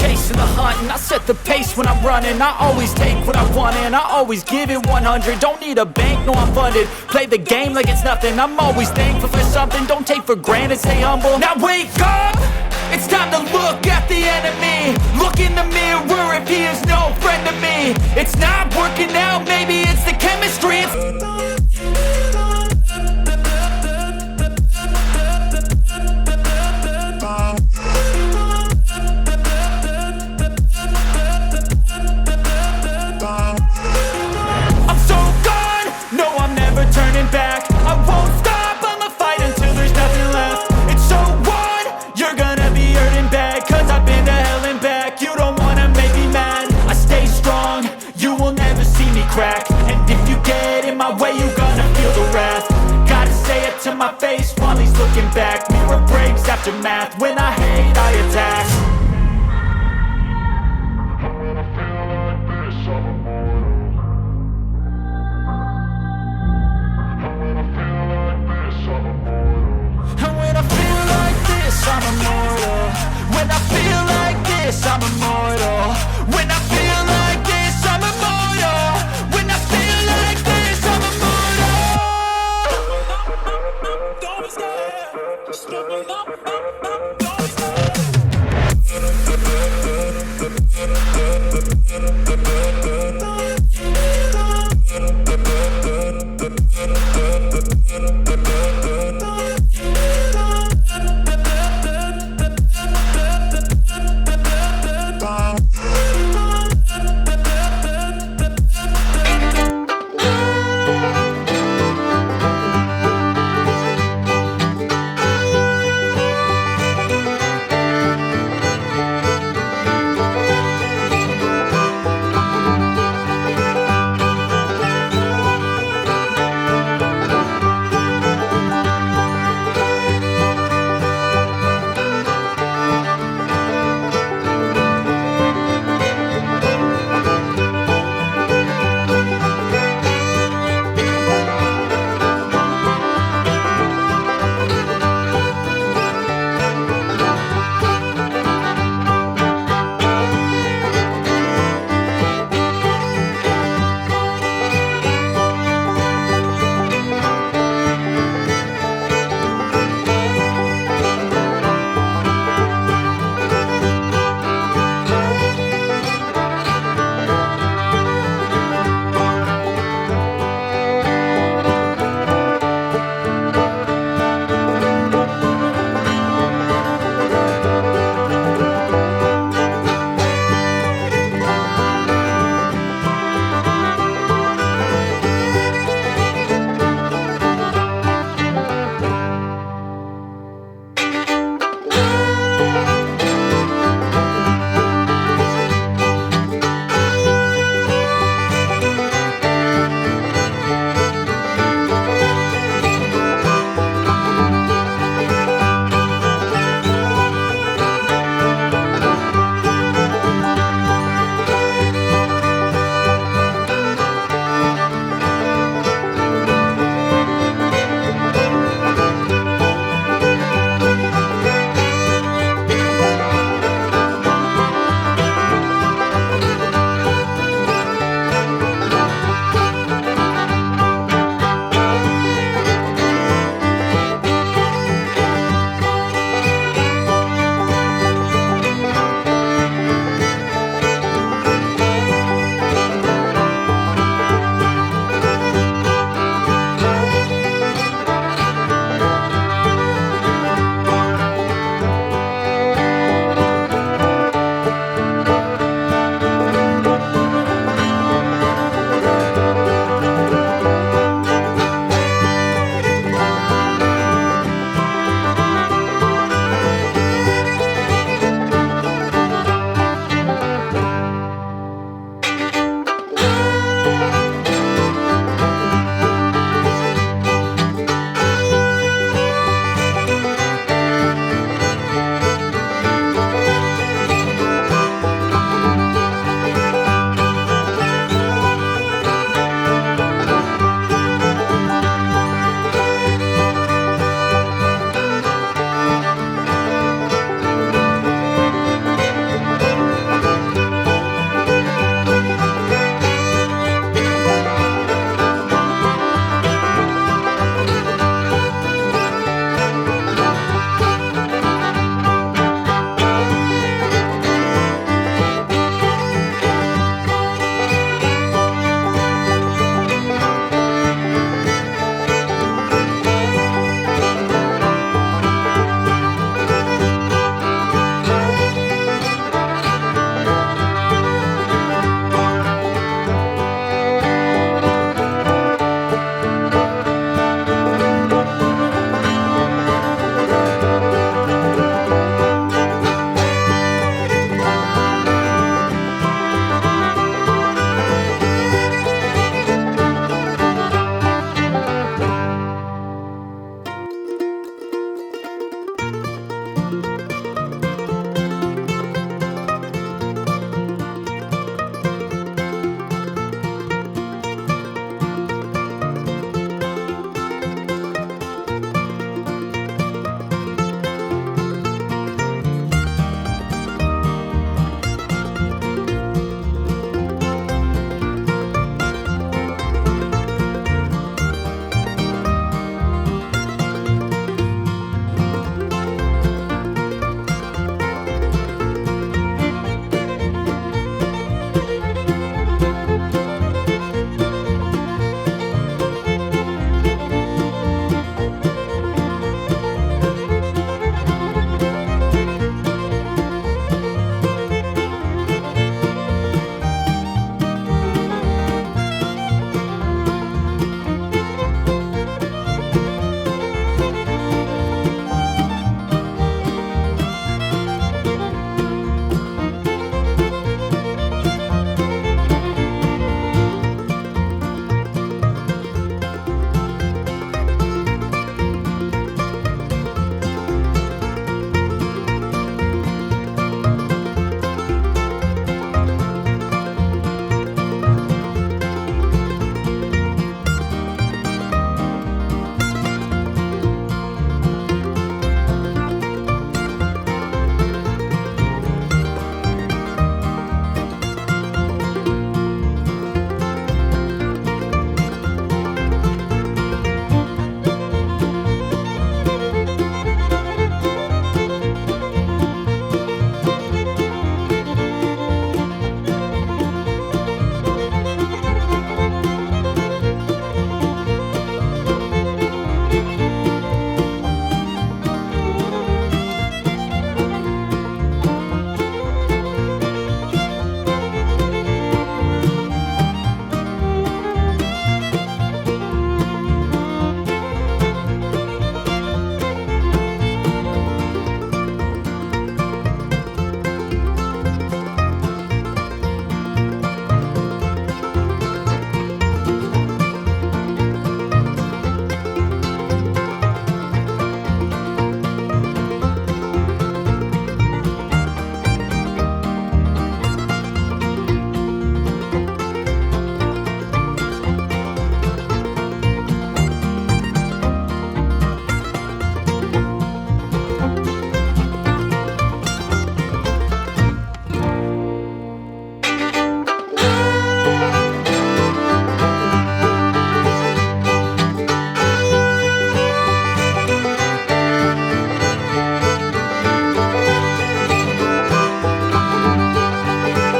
chasing the hunt, and I set the pace when I'm running. I always take what I want and I always give it 100. Don't need a bank, no I'm funded. Play the game like it's nothing. I'm always thankful for something. Don't take for granted, stay humble. Now wake up! It's time to look at the enemy. Look in the mirror if he is no friend to me. It's not working out, maybe it's the chemistry. I'm so gone, no I'm never turning back. I won't stop, I'ma fight until there's nothing left. It's so on, you're gonna be hurting bad, cause I've been to hell and back. You don't wanna make me mad, I stay strong, you will never see me crack. And if you get in my way, you're gonna feel the wrath. Gotta say it to my face while he's looking back. Mirror breaks after math, when I hate I attack.